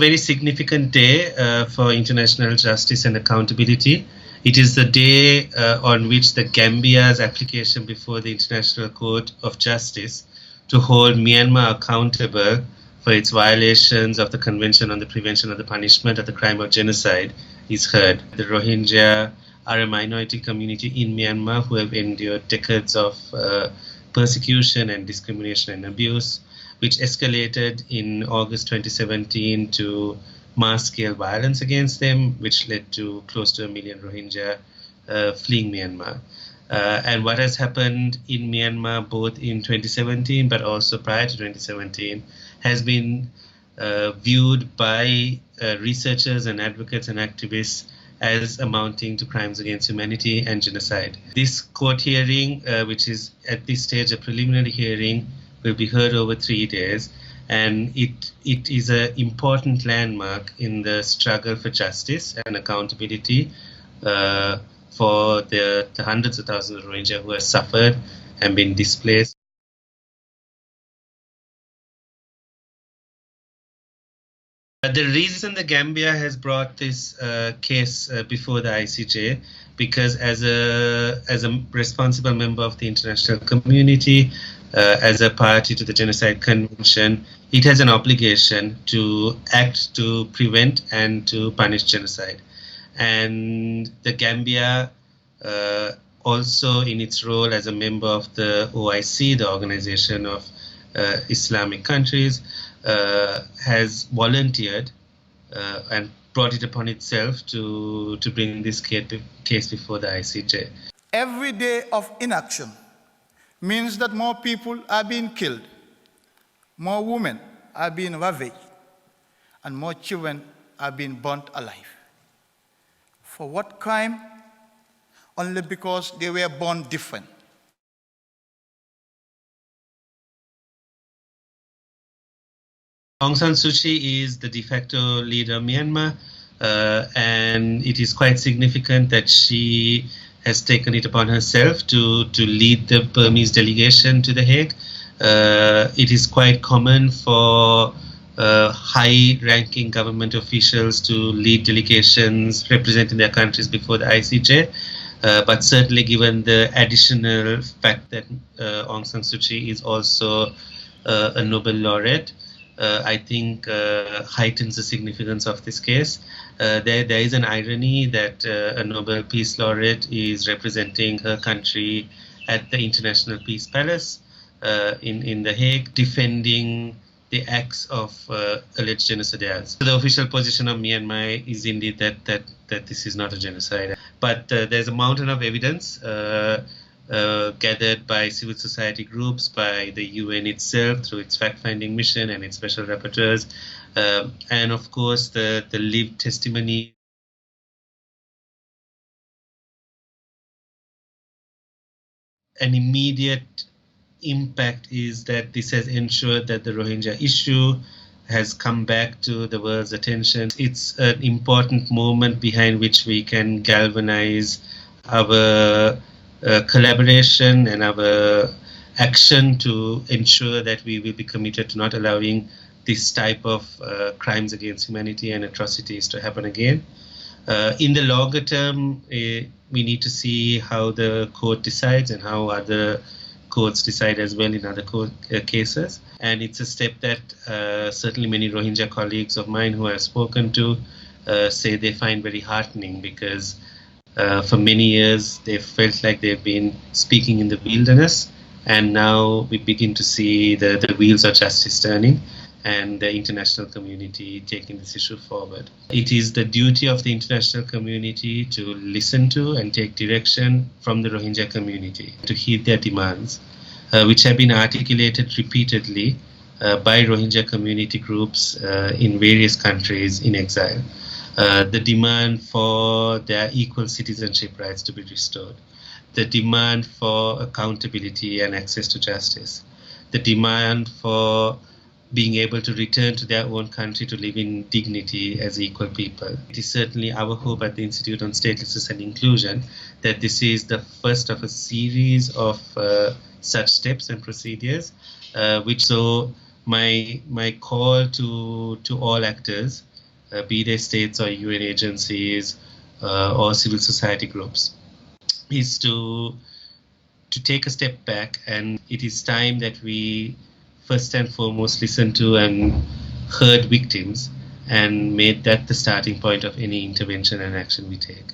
very significant day for international justice and accountability. It is the day on which the Gambia's application before the International Court of Justice to hold Myanmar accountable for its violations of the Convention on the Prevention of the Punishment of the Crime of Genocide is heard. The Rohingya are a minority community in Myanmar who have endured decades of persecution and discrimination and abuse, which escalated in August 2017 to mass-scale violence against them, which led to close to 1 million Rohingya fleeing Myanmar. And what has happened in Myanmar, both in 2017 but also prior to 2017, has been viewed by researchers and advocates and activists as amounting to crimes against humanity and genocide. This court hearing, which is at this stage a preliminary hearing, will be heard over 3 days, and it is an important landmark in the struggle for justice and accountability for the hundreds of thousands of Rohingya who have suffered and been displaced. The reason the Gambia has brought this case before the ICJ, because as a responsible member of the international community, as a party to the Genocide Convention, it has an obligation to act to prevent and to punish genocide. And the Gambia, also in its role as a member of the OIC, the Organization of Islamic Countries, has volunteered and brought it upon itself to bring this case before the ICJ. Every day of inaction means that more people are being killed, more women are being ravaged, and more children are being burnt alive. For what crime? Only because they were born different. Aung San Suu Kyi is the de facto leader of Myanmar, and it is quite significant that she has taken it upon herself to lead the Burmese delegation to The Hague. It is quite common for high-ranking government officials to lead delegations representing their countries before the ICJ, but certainly given the additional fact that Aung San Suu Kyi is also a Nobel laureate, I think heightens the significance of this case. There is an irony that a Nobel Peace Laureate is representing her country at the International Peace Palace in The Hague, defending the acts of alleged genocidaires. The official position of Myanmar is indeed that this is not a genocide. But there's a mountain of evidence gathered by civil society groups, by the UN itself through its fact-finding mission and its special rapporteurs, and of course the lived testimony. An immediate impact is that this has ensured that the Rohingya issue has come back to the world's attention. It's an important moment behind which we can galvanize our collaboration and our action to ensure that we will be committed to not allowing this type of crimes against humanity and atrocities to happen again. In the longer term, we need to see how the court decides and how other courts decide as well in other cases. And it's a step that certainly many Rohingya colleagues of mine who I've spoken to say they find very heartening, because for many years they've felt like they've been speaking in the wilderness, and now we begin to see the wheels of justice turning and the international community taking this issue forward. It is the duty of the international community to listen to and take direction from the Rohingya community, to heed their demands, which have been articulated repeatedly by Rohingya community groups in various countries in exile. The demand for their equal citizenship rights to be restored, the demand for accountability and access to justice, the demand for being able to return to their own country to live in dignity as equal people. It is certainly our hope at the Institute on Statelessness and Inclusion that this is the first of a series of such steps and procedures which so my call to all actors, be they states or UN agencies or civil society groups, is to take a step back, and it is time that we first and foremost listen to and heard victims and made that the starting point of any intervention and action we take.